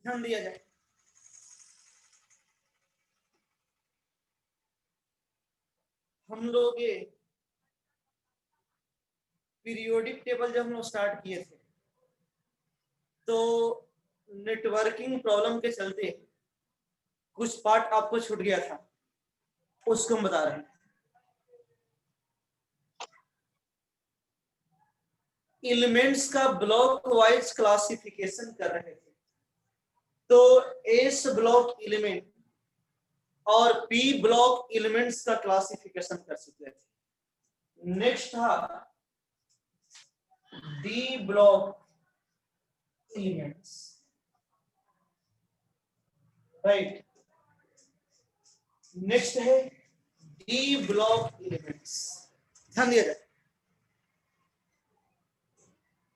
ध्यान दिया जाए। हम लोग ये पीरियोडिक टेबल जब हम लोग स्टार्ट किए थे तो नेटवर्किंग प्रॉब्लम के चलते कुछ पार्ट आपको छूट गया था, उसको हम बता रहे हैं। एलिमेंट्स का ब्लॉक वाइज क्लासिफिकेशन कर रहे थे, तो एस ब्लॉक एलिमेंट और पी ब्लॉक एलिमेंट्स का क्लासिफिकेशन कर चुके थे। नेक्स्ट था D block elements, right. Next है डी ब्लॉक एलिमेंट्स, ध्यान दिया जाए।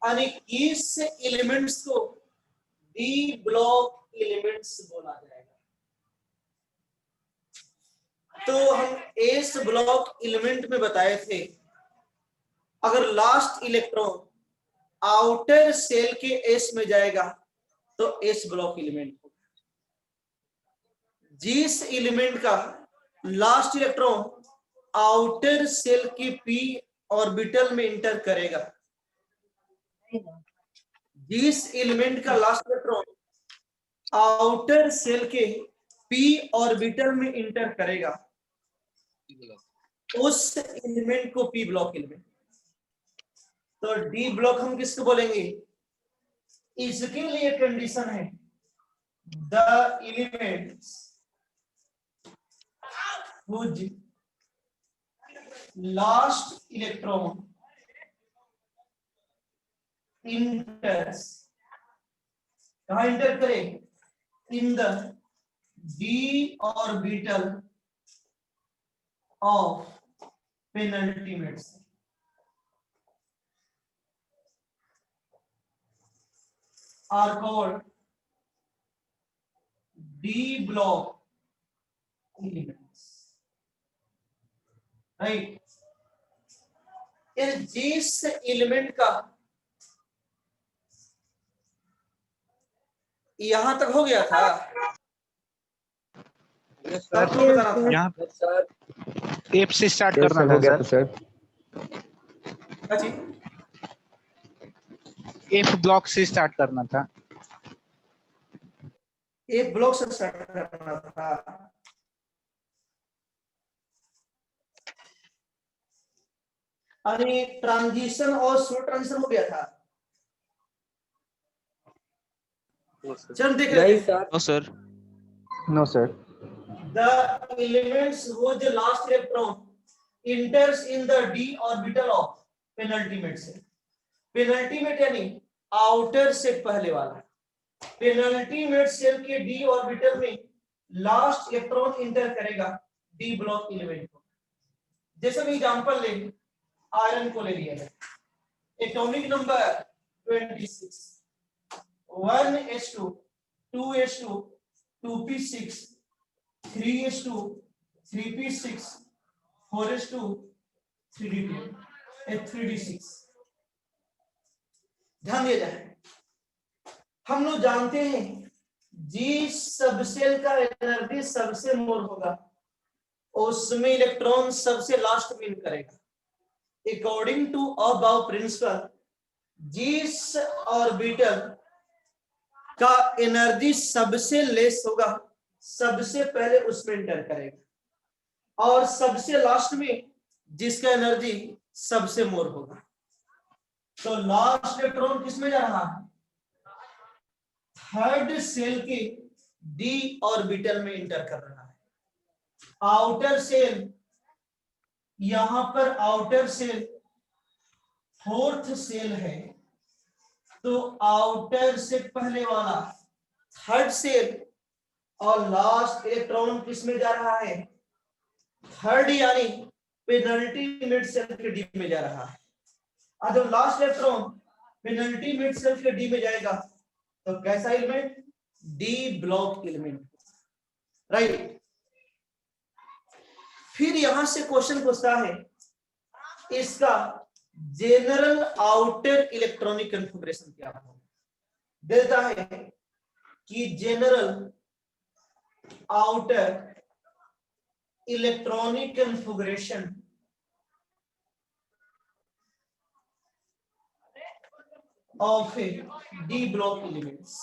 यानी इस एलिमेंट्स को डी ब्लॉक एलिमेंट्स बोला जाएगा। तो हम एस ब्लॉक एलिमेंट में बताए थे, अगर लास्ट इलेक्ट्रॉन आउटर सेल के एस में जाएगा तो एस ब्लॉक एलिमेंट होगा। जिस एलिमेंट का लास्ट इलेक्ट्रॉन आउटर सेल के पी ऑर्बिटल में इंटर करेगा, जिस एलिमेंट का लास्ट इलेक्ट्रॉन आउटर सेल के पी ऑर्बिटल में इंटर करेगा उस एलिमेंट को पी ब्लॉक एलिमेंट। तो डी ब्लॉक हम किसको बोलेंगे? इसके लिए कंडीशन है the elements whose last electron enters, कहाँ इंटर करे? In the D orbital of penultimate shell. are called D block elements, right? जिस एलिमेंट का यहां तक हो गया था, यहाँ एफ से स्टार्ट करना था सर। एफ ब्लॉक से स्टार्ट करना था। एक ब्लॉक से स्टार्ट करना था। अरे ट्रांजिशन और स्लो ट्रांजिशन हो गया था। चल देख लेते हैं। No sir, no sir. The elements whose last electron enters in the d orbital of penultimate cell। Penultimate यानी आउटर से पहले वाला। पेनल्टीमेट सेल के डी ऑर्बिटल में लास्ट इलेक्ट्रॉन इंटर करेगा डी ब्लॉक एलिमेंट को। जैसे भी एग्जांपल ले, आयरन को ले लिया है, atomic number 26, 1s2 2s2 2p6 3s2 3p6 4s2 3d6। ध्यान दिया जाए, हम लोग जानते हैं जिस सब सेल का एनर्जी सबसे मोर होगा उसमें इलेक्ट्रॉन सबसे लास्ट में इन करेगा। अकॉर्डिंग टू अबव प्रिंसिपल, जिस ऑर्बिटल का एनर्जी सबसे लेस होगा सबसे पहले उसमें इंटर करेगा, और सबसे लास्ट में जिसका एनर्जी सबसे मोर होगा। तो लास्ट इलेक्ट्रॉन किसमें जा रहा है? थर्ड सेल के डी ऑर्बिटल में इंटर कर रहा है। आउटर सेल, यहां पर आउटर सेल फोर्थ सेल है, तो आउटर से पहले वाला थर्ड सेल और लास्ट इलेक्ट्रॉन किसमें जा रहा है? थर्ड यानी पेनल्टीमेट सेल के डी में जा रहा है। जब लास्ट इलेक्ट्रॉन पेनल्टीमेट सेल के डी में जाएगा तो कैसा element? D block element, right. फिर यहां से क्वेश्चन पूछता है इसका जनरल आउटर इलेक्ट्रॉनिक कॉन्फ़िगरेशन क्या होगा। देता है कि general outer electronic configuration of A D block elements.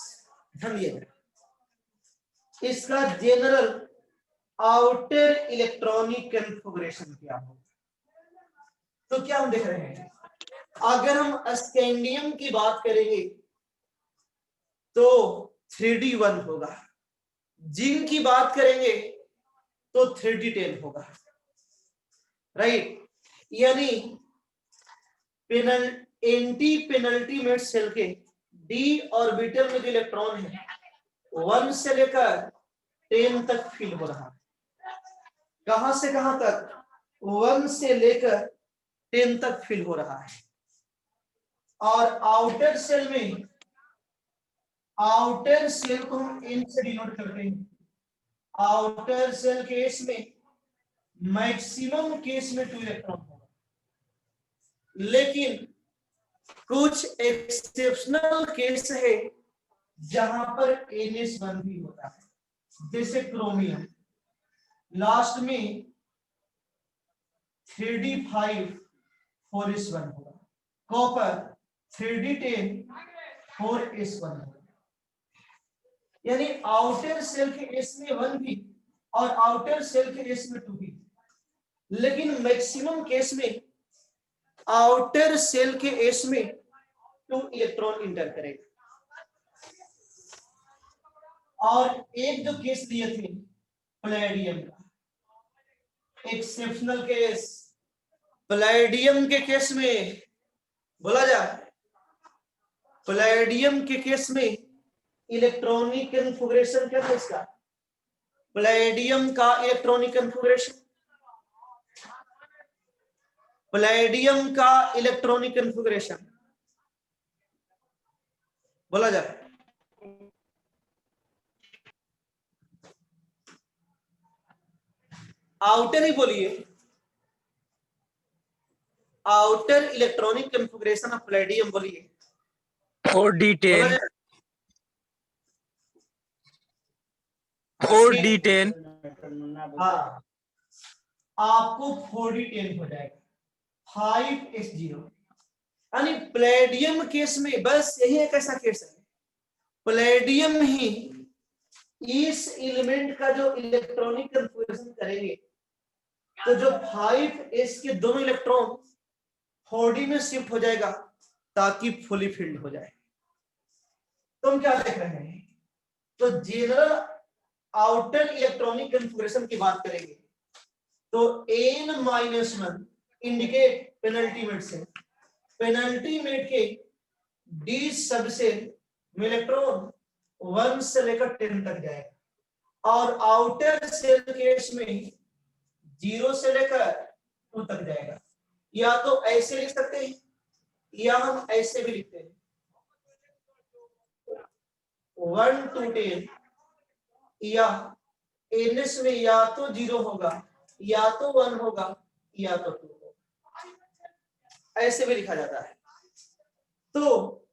ध्यान दिएगा, इसका जनरल आउटर इलेक्ट्रॉनिक कॉन्फ़िगरेशन क्या होगा। तो क्या हम देख रहे हैं, अगर हम स्कैंडियम की बात करेंगे तो 3D1 होगा, जिंक की बात करेंगे तो 3D10 होगा, राइट। यानी एंटी पेनल्टीमेट सेल के डी ऑर्बिटल में जो इलेक्ट्रॉन है 1 से लेकर 10 तक फिल हो रहा है। कहां से कहां तक? 1 से लेकर 10 तक फिल हो रहा है। और आउटर सेल में, आउटर सेल को हम एन से डिनोट करते हैं। आउटर सेल केस में मैक्सिमम केस में 2 इलेक्ट्रॉन होगा, लेकिन कुछ एक्सेप्शनल केस है जहां पर NS1 भी होता है, जैसे क्रोमियम लास्ट में 3D5 4s1 होगा, कॉपर 3D10 4s1 होगा। यानी आउटर सेल के एस में 1 भी और आउटर सेल के एस में 2 भी, लेकिन मैक्सिमम केस में आउटर सेल के एस में 2 इलेक्ट्रॉन इंटर करेगा। और एक जो केस दिए थे पैलेडियम का, एक्सेप्शनल केस, पैलेडियम के केस में बोला जाए, पैलेडियम के केस में इलेक्ट्रॉनिक कॉन्फ़िगरेशन क्या था इसका? पैलेडियम का इलेक्ट्रॉनिक कॉन्फ़िगरेशन, पैलेडियम का इलेक्ट्रॉनिक कॉन्फ़िगरेशन बोला जाए, आउटर ही बोलिए, outer electronic configuration of palladium बोलिए। 4D10 4D10 हाँ, आपको 4D10 हो जाएगा, 5s0। यानी पैलेडियम केस में बस यही एक ऐसा केस है, पैलेडियम ही इस एलिमेंट का जो इलेक्ट्रॉनिक कॉन्फ़िगरेशन करेंगे तो जो 5s के दोनों इलेक्ट्रॉन 4D में शिफ्ट हो जाएगा ताकि फुली फिल्ड हो जाए। तो हम क्या देख रहे हैं, तो जनरल आउटर इलेक्ट्रॉनिक कॉन्फ़िगरेशन की बात करेंगे तो n-1 इंडिकेट पेनल्टीमेट से, पेनल्टीमेट के डी सबसेल में इलेक्ट्रॉन 1 से लेकर 10 तक जाएगा, और आउटर सेल केस में 0 से लेकर 2 तक जाएगा। या तो ऐसे लिख सकते हैं या हम ऐसे भी लिखते हैं, 1 to 10, या NS में या तो 0 होगा या तो 1 होगा या तो 2 होगा, ऐसे भी लिखा जाता है। तो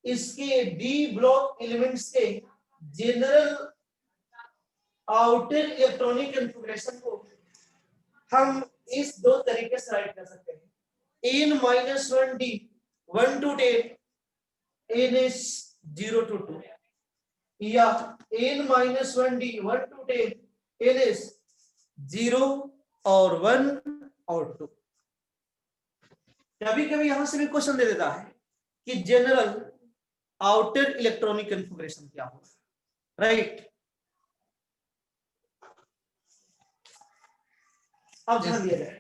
इसके डी ब्लॉक एलिमेंट्स के जनरल आउटर इलेक्ट्रॉनिक कॉन्फ़िगरेशन को हम इस 2 तरीके से राइट कर सकते हैं, n-1d 1 to 10 NS 0 to 2, या n-1d 1 to 10 NS 0 और 1 और 2। कभी कभी यहां से भी क्वेश्चन दे देता है कि जनरल आउटर इलेक्ट्रॉनिक कॉन्फ़िगरेशन क्या होगा, राइट। अब ध्यान दिया जाए,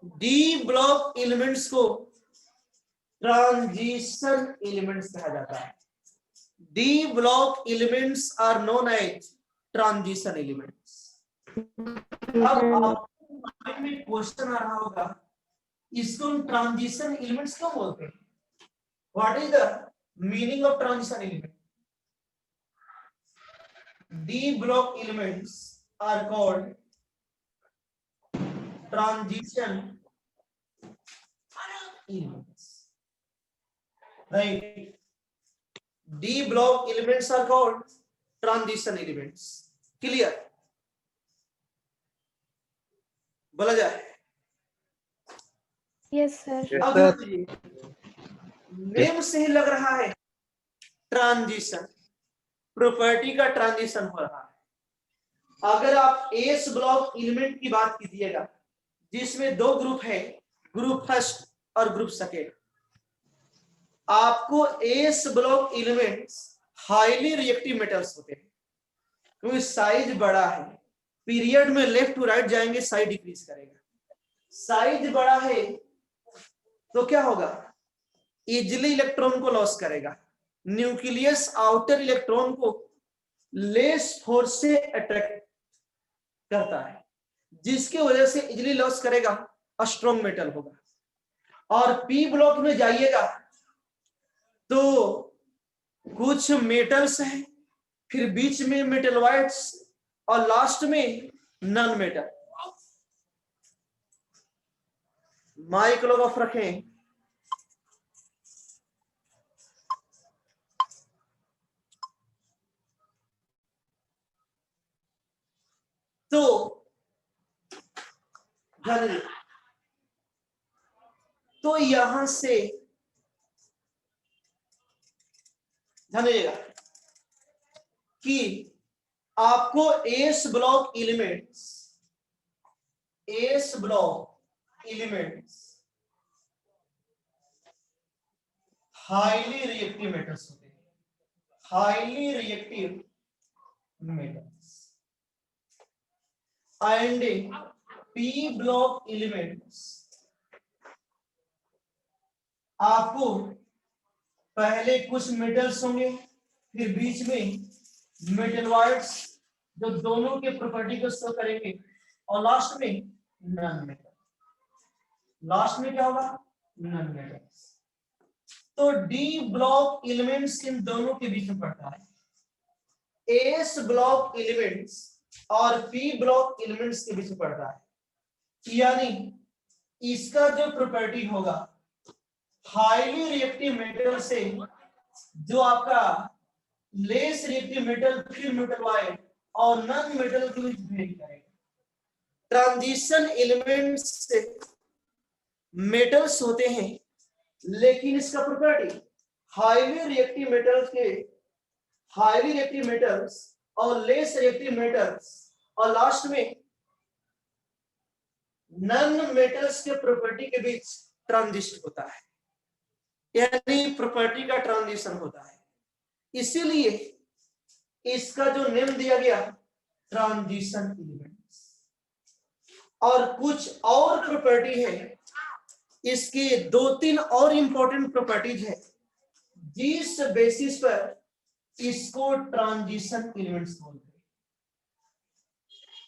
डी ब्लॉक एलिमेंट्स को ट्रांजिशन एलिमेंट्स कहा जाता है। D block elements are known as transition elements. अब आपके माइंड में क्वेश्चन आ रहा होगा, इसको हम ट्रांजिशन एलिमेंट्स क्यों बोलते हैं? What is the meaning of transition element? D block elements are called transition elements, right? D block elements are called transition elements. Clear? बोला जाए? Yes sir. Yes, अब sir. ध्यान दीजिए, नेम से ही लग रहा है ट्रांजिशन, प्रॉपर्टी का ट्रांजिशन हो रहा है। अगर आप एस ब्लॉक एलिमेंट की बात कीजिएगा जिसमें दो ग्रुप है, ग्रुप फर्स्ट और ग्रुप सेकेंड, आपको S block elements highly reactive metals होते हैं क्योंकि साइज बड़ा है। पीरियड में लेफ्ट टू राइट जाएंगे साइज डिक्रीज करेगा। साइज बड़ा है तो क्या होगा, इजिली इलेक्ट्रॉन को लॉस करेगा। न्यूक्लियस आउटर इलेक्ट्रॉन को लेस फोर्स से अट्रैक्ट करता है जिसकी वजह से इजिली लॉस करेगा, स्ट्रॉन्ग मेटल होगा। और पी ब्लॉक में जाइएगा तो कुछ मेटल्स हैं, फिर बीच में मेटलवाइड्स और लास्ट में नॉन मेटल। माइक लोग ऑफ रखें। तो ध्यान दीजिए, तो यहां से ध्यान दीजिएगा कि आपको S block elements highly reactive metals होते हैं, highly reactive metals. And P block elements आपको पहले कुछ मेटल्स होंगे, फिर बीच में मेटलवाइड्स जो दोनों के प्रॉपर्टी को शो करेंगे, और लास्ट में नॉन मेटल। लास्ट में क्या होगा, नॉन मेटल्स। तो डी ब्लॉक एलिमेंट्स इन दोनों के बीच में पड़ता है। एस ब्लॉक एलिमेंट्स और पी ब्लॉक एलिमेंट्स के बीच में पड़ता है। यानी इसका जो प्रॉपर्टी होगा हाईली रिएक्टिव मेटल से जो आपका लेस रिएक्टिव मेटल, फिर मेटलवाइड और नॉन मेटल के बीच वेरी करेगा। ट्रांजिशन एलिमेंट्स से मेटल्स होते हैं लेकिन इसका प्रॉपर्टी हाईली रिएक्टिव मेटल्स और लेस रिएक्टिव मेटल्स और लास्ट में नॉन मेटल्स के प्रॉपर्टी के बीच ट्रांजिशन होता है, यानी प्रॉपर्टी का ट्रांजिशन होता है। इसीलिए इसका जो नेम दिया गया ट्रांजिशन एलिमेंट्स। और कुछ और प्रॉपर्टी है, इसके दो तीन और इंपॉर्टेंट प्रॉपर्टीज है जिस बेसिस पर इसको ट्रांजिशन एलिमेंट्स बोलते हैं।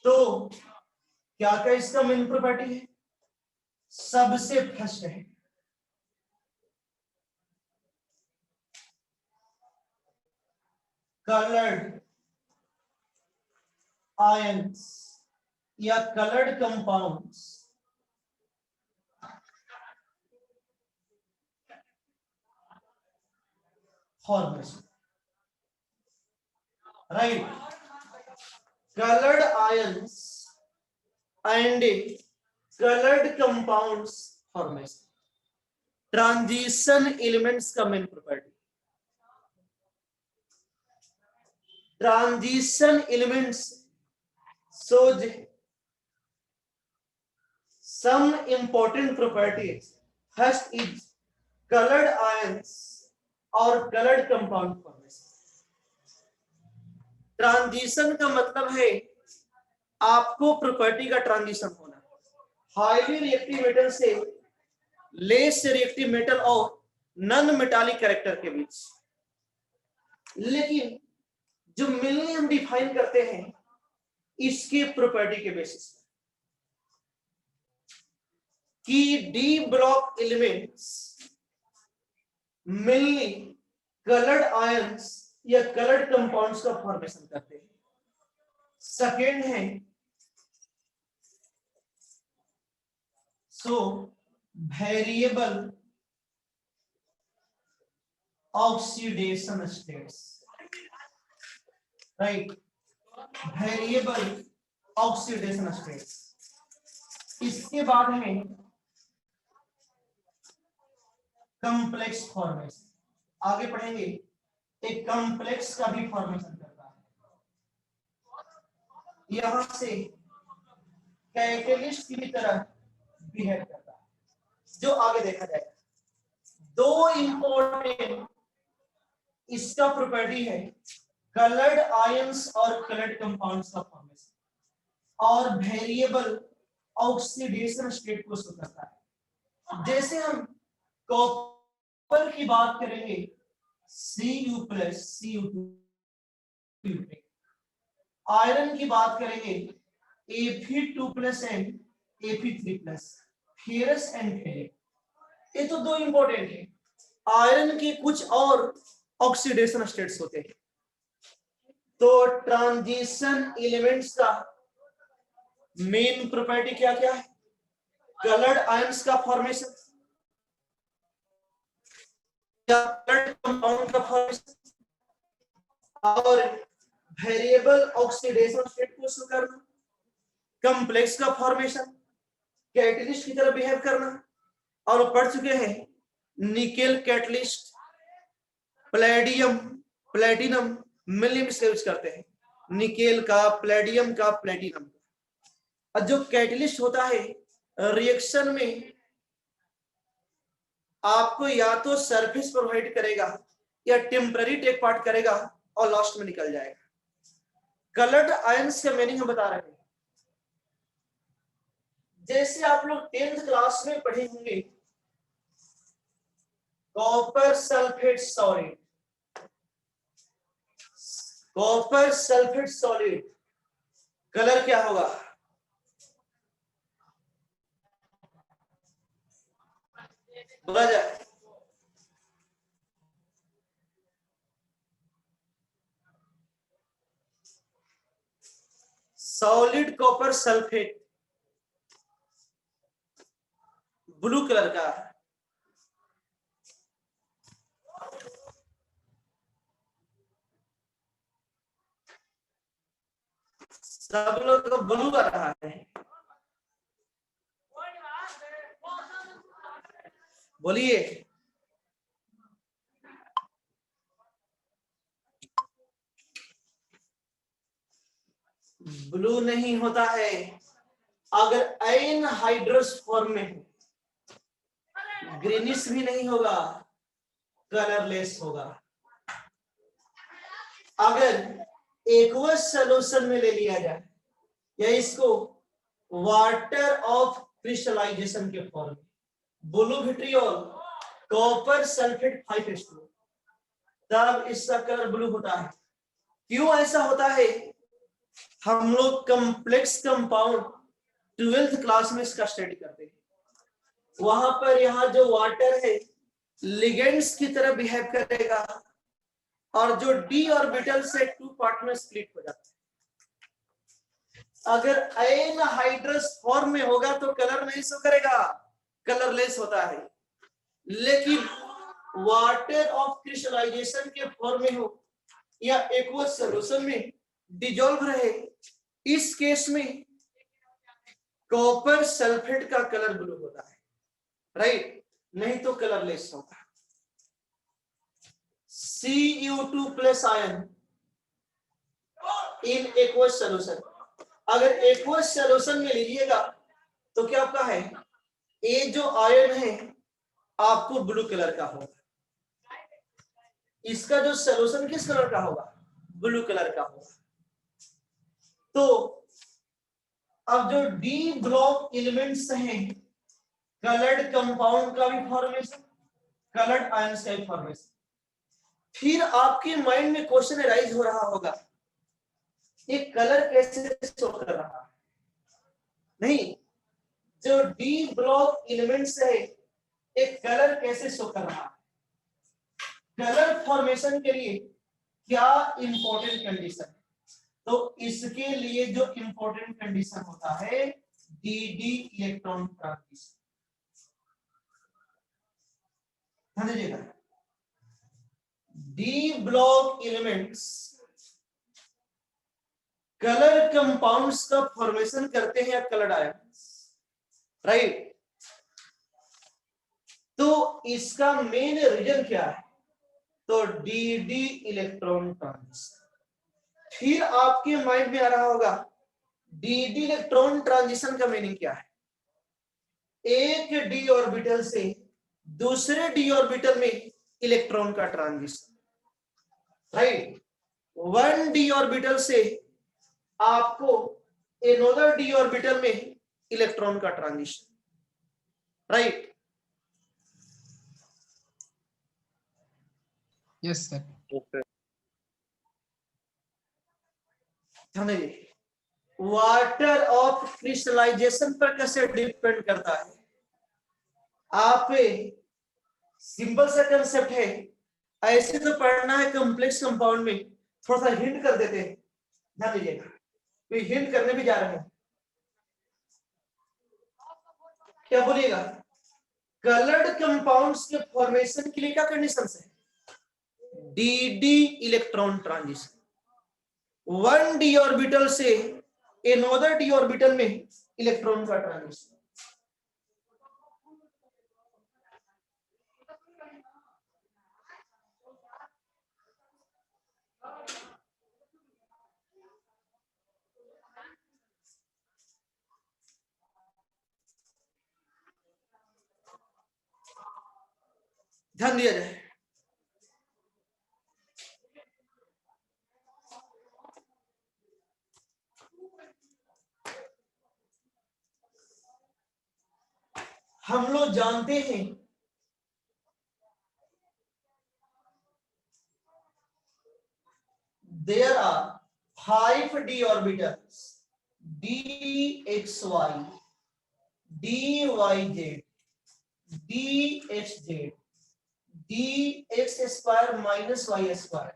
तो क्या क्या इसका मेन प्रॉपर्टी है? सबसे फर्स्ट है कलर्ड आयंस या coloured compounds formation, right? Coloured ions and coloured compounds formation, transition elements का main property. Transition elements shows some important properties. First is colored ions और colored compound formation. ट्रांजिशन का मतलब है आपको property का transition होना, highly reactive metal से less reactive metal और नॉन मेटालिक कैरेक्टर के बीच। लेकिन जो मेनली हम डिफाइन करते हैं इसके प्रॉपर्टी के बेसिस पर कि D block elements mainly coloured ions या कलर्ड कंपाउंड्स का फॉर्मेशन करते हैं। सेकेंड है variable oxidation states, right, variable oxidation states. इसके बाद है कॉम्प्लेक्स फॉर्मेशन, आगे पढ़ेंगे। एक कॉम्प्लेक्स का भी फॉर्मेशन करता है, यहां से कैटलिस्ट की तरह बिहेव करता है, जो आगे देखा जाएगा। दो इंपॉर्टेंट इसका प्रॉपर्टी है, कलर्ड आयंस और कलर्ड कंपाउंड्स का फॉर्मेशन, और वेरिएबल ऑक्सीडेशन स्टेट को शो करता है। जैसे हम कॉपर की बात करेंगे, Cu प्लस Cu2, आयरन की बात करेंगे Fe2 plus and Fe3 plus, ferrous and ferric. ये तो दो इंपॉर्टेंट है। आयरन के कुछ और ऑक्सीडेशन स्टेट्स होते हैं। तो ट्रांजिशन एलिमेंट्स का मेन प्रॉपर्टी क्या क्या है? कलर्ड आयंस का फॉर्मेशन, कलर्ड कंपाउंड का फॉर्मेशन, और वेरिएबल ऑक्सीडेशन स्टेट को शो करना, कॉम्प्लेक्स का फॉर्मेशन, कैटलिस्ट की तरह बिहेव करना। और पढ़ चुके हैं निकेल कैटलिस्ट, प्लेडियम, प्लेटिनम, मिलियम से यूज करते हैं, निकेल का, प्लेडियम का, प्लेटिनम का। और जो कैटलिस्ट होता है रिएक्शन में आपको या तो सरफेस प्रोवाइड करेगा या टेम्पररी टेक पार्ट करेगा और लास्ट में निकल जाएगा। कलर्ड आयंस का मीनिंग हम बता रहे हैं। जैसे आप लोग 10th क्लास में पढ़े होंगे copper sulphate solid, copper sulphate solid colour क्या होगा? बोला जाए solid copper sulphate blue colour का, सब लोग को ब्लू आ रहा है, बोलिए। ब्लू नहीं होता है, अगर एनहाइड्रस फॉर्म में हो, ग्रीनिश भी नहीं होगा, कलरलेस होगा। अगर एक्वस सॉल्यूशन में ले लिया जाए या इसको वाटर ऑफ क्रिस्टलाइजेशन के फॉर्म में, blue vitriol, copper sulphate 5H2, तब इसका कलर ब्लू होता है। क्यों ऐसा होता है? हम लोग कॉम्प्लेक्स कंपाउंड 12th क्लास में इसका स्टडी करते हैं। वहां पर यहाँ जो वाटर है लिगेंड्स की तरह बिहेव करेगा और जो डी ऑर्बिटल से 2 पार्ट में स्प्लिट हो जाता है। अगर एनहाइड्रस फॉर्म में होगा तो कलर नहीं शो करेगा, कलरलेस होता है। लेकिन वाटर ऑफ क्रिस्टलाइजेशन के फॉर्म में हो या एक्वस सॉल्यूशन में डिजोल्व रहे, इस केस में कॉपर सल्फेट का कलर ब्लू होता है, राइट, नहीं तो कलरलेस होता है। Cu2 plus ion in aqueous solution, अगर एक्वस सॉल्यूशन में लीजिएगा तो क्या आपका है, ये जो आयन है आपको ब्लू कलर का होगा, इसका जो सॉल्यूशन किस कलर का होगा? ब्लू कलर का होगा। तो अब जो डी ब्लॉक एलिमेंट्स हैं, कलर्ड कंपाउंड का भी फॉर्मेशन, कलर्ड आयंस का भी फॉर्मेशन। फिर आपके माइंड में क्वेश्चन राइज हो रहा होगा, ये कलर कैसे शो कर रहा है? नहीं, जो डी ब्लॉक एलिमेंट्स है एक कलर कैसे शो कर रहा है? कलर फॉर्मेशन के लिए क्या इंपॉर्टेंट कंडीशन है? तो इसके लिए जो इंपॉर्टेंट कंडीशन होता है डी इलेक्ट्रॉन ट्रांजिशन। ध्यान दीजिएगा, D block elements colour compounds का फॉर्मेशन करते हैं या कलर आयंस, राइट। तो इसका मेन रीजन क्या है? तो डी डी इलेक्ट्रॉन ट्रांजिशन। फिर आपके माइंड में आ रहा होगा डी डी इलेक्ट्रॉन ट्रांजिशन का मीनिंग क्या है? एक डी ऑर्बिटल से दूसरे डी ऑर्बिटल में इलेक्ट्रॉन का transition, right. One D orbital से आपको अनदर डी ऑर्बिटल में इलेक्ट्रॉन का transition, right. Yes sir. Water of crystallization पर कैसे डिपेंड करता है? आप सिंपल सा कंसेप्ट है, ऐसे तो पढ़ना है कॉम्प्लेक्स कंपाउंड में, थोड़ा सा हिंट कर देते हैं, ध्यान दीजिएगा। तो हिंट करने भी जा रहे हैं, क्या बोलिएगा? कलर्ड कंपाउंड्स के फॉर्मेशन के लिए क्या कंडीशंस है? D D electron transition. One D orbital से अनदर डी ऑर्बिटल में इलेक्ट्रॉन का ट्रांजिशन। ध्यान दिया जाए। हम लोग जानते हैं there are 5 d orbitals, dxy, dyz, dxz, dx square minus y square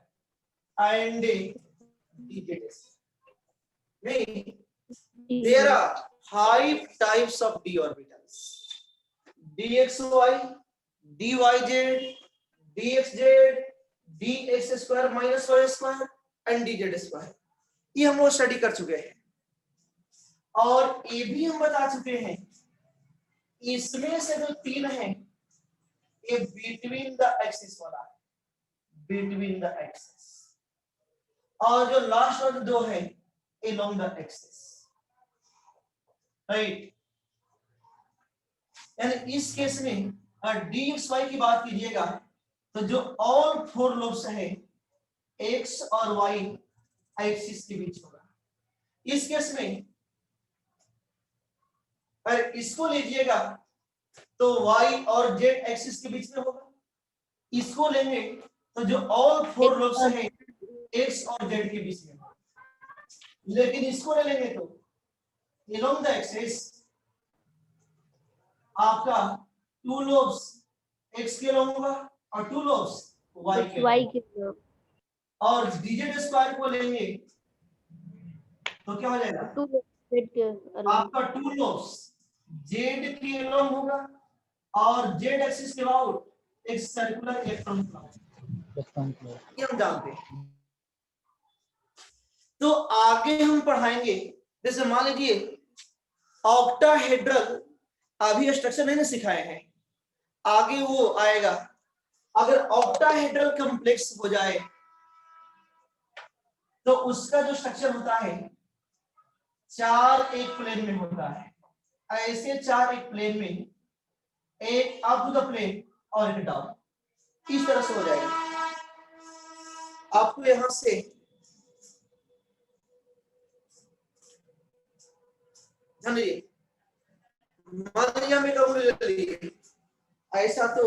and dz. There are 5 types of d orbitals: dxy, dyz, dxz, dx square minus y square and dz square. ये हम लोग study कर चुके हैं और ये भी हम बता चुके हैं इसमें से जो 3 है ये बिटवीन द एक्सिस वाला है, बिटवीन द एक्सिस, और जो लास्ट वाला 2 है अलोंग द एक्सिस, राइट। यानी इस केस में dxy की बात कीजिएगा तो जो ऑल 4 लोब्स हैं x और y एक्सिस के बीच होगा। इस केस में अगर इसको लीजिएगा तो y और z एक्सिस के बीच में होगा। इसको लेंगे तो जो ऑल 4 लोब्स हैं x और z के बीच में होगा। लेकिन इसको ले लेंगे तो along the axis आपका 2 लोब्स x के along होगा और 2 लोब्स y के, और dz स्क्वायर को लेंगे तो क्या हो जाएगा? आपका 2 लोब्स z के अलोंग होगा और z एक्सिस के अबाउट एक सर्कुलर इलेक्ट्रॉन फ्लो, ये हम जानते हैं। तो आगे हम पढ़ाएंगे, जैसे मान लीजिए ऑक्टाहेड्रल अभी स्ट्रक्चर नहीं सिखाए हैं, आगे वो आएगा। अगर ऑक्टाहेड्रल कॉम्प्लेक्स हो जाए तो उसका जो स्ट्रक्चर होता है 4 एक प्लेन में होता है। ऐसे 4 एक प्लेन में, एक अप टू द प्लेन और एक डाउन, इस तरह से हो जाएगा। आपको यहां से ध्यान दीजिए, मान लीजिए हमें कहूंगी ऐसा तो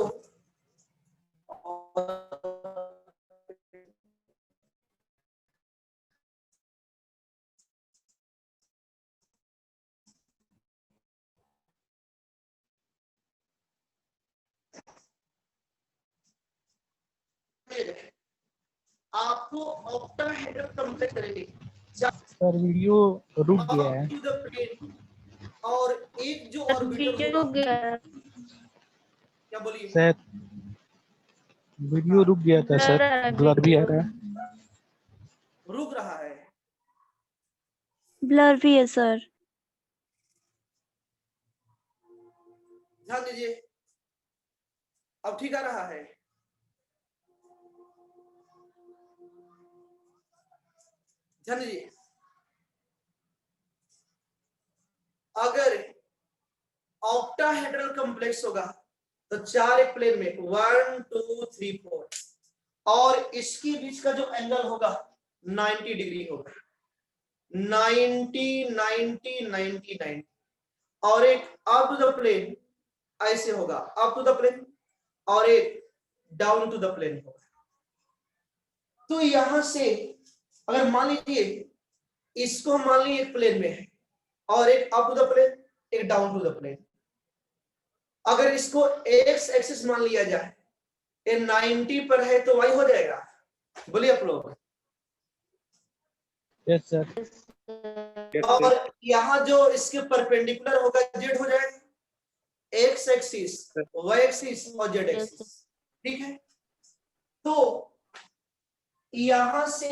आपको ऑक्टाहेड्रल कॉम्प्लेक्स करेंगे। सर वीडियो रुक गया है और एक जो ऑर्बिटल होगा, क्या बोलिए सर, वीडियो रुक गया था सर, ब्लर भी आ रहा है। रुक रहा है। ब्लर भी है सर। ध्यान दीजिए, अब ठीक आ रहा है। ध्यान दीजिए, अगर ऑक्टाहेड्रल कॉम्प्लेक्स होगा तो 4 एक प्लेन में 1 2 3 4, और इसके बीच का जो एंगल होगा 90 डिग्री होगा। 90 90 90 90, और एक अप टू द प्लेन ऐसे होगा, अप टू द प्लेन, और एक डाउन टू द प्लेन होगा। तो यहां से अगर मान लीजिए इसको मान लीजिए एक प्लेन में है, और एक अप टू द प्लेन, एक डाउन टू द प्लेन। अगर इसको एक्स एक्सिस मान लिया जाए, ये 90 पर है तो वाई हो जाएगा। बोलिए आप लोग। Yes sir. और यहाँ जो इसके परपेंडिकुलर होगा जेड हो जाएगा, एक्स एक्सिस, वाई एक्सिस और जेड एक्सिस। ठीक है, तो यहां से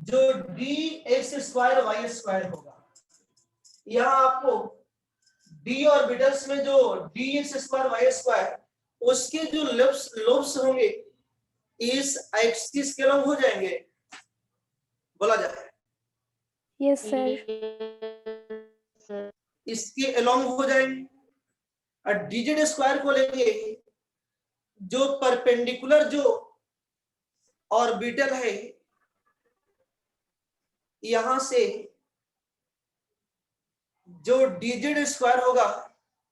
जो D X square Y square होगा, यहां आपको डी ऑर्बिटल्स में जो D X square Y square, उसके जो लोब्स होंगे इस एक्सिस के लंब हो जाएंगे, बोला जाए। Yes sir. इसके अलोंग हो जाएंगे। और डीजेड स्क्वायर को लेंगे, जो परपेंडिकुलर जो ऑर्बिटल है यहां से जो डीजेड स्क्वायर होगा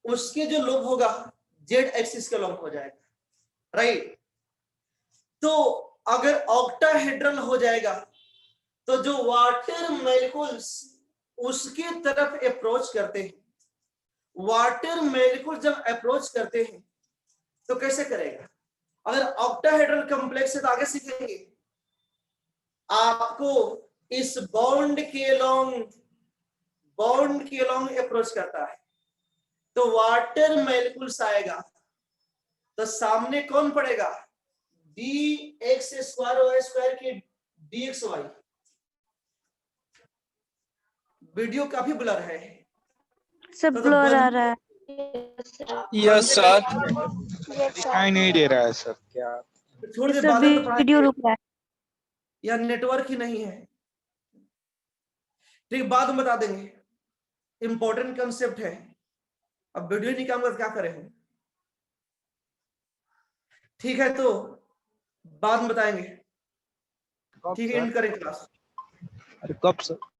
उसके जो लोब होगा जेड एक्सिस के लंब हो जाएगा। राइट, तो अगर ऑक्टाहेड्रल हो जाएगा तो जो वाटर मॉलिक्यूल्स उसके तरफ अप्रोच करते हैं, वाटर मॉलिक्यूल जब अप्रोच करते हैं तो कैसे करेगा। अगर ऑक्टाहेड्रल कॉम्प्लेक्स है तो आगे सीखेंगे, आपको इस बॉन्ड के लॉन्ग अप्रोच करता है तो वाटर मॉलिक्यूल्स आएगा, तो सामने कौन पड़ेगा, D X square Y square की डी एक्स वाई। वीडियो काफी ब्लर है, सब तो ब्लर आ रहा है। Yes sir. दिखाई नहीं दे रहा है सर, क्या थोड़ी देर सब बाद में तो वीडियो पढ़ाएंगे, रुक रहा है। या नेटवर्क ही नहीं है। ठीक, बाद में बता देंगे, इंपॉर्टेंट कंसेप्ट है। अब वीडियो नहीं काम कर क्या करें हम। ठीक है, तो बाद में बताएंगे। कब ठीक है, सर? एंड करें क्लास। अरे कब सर?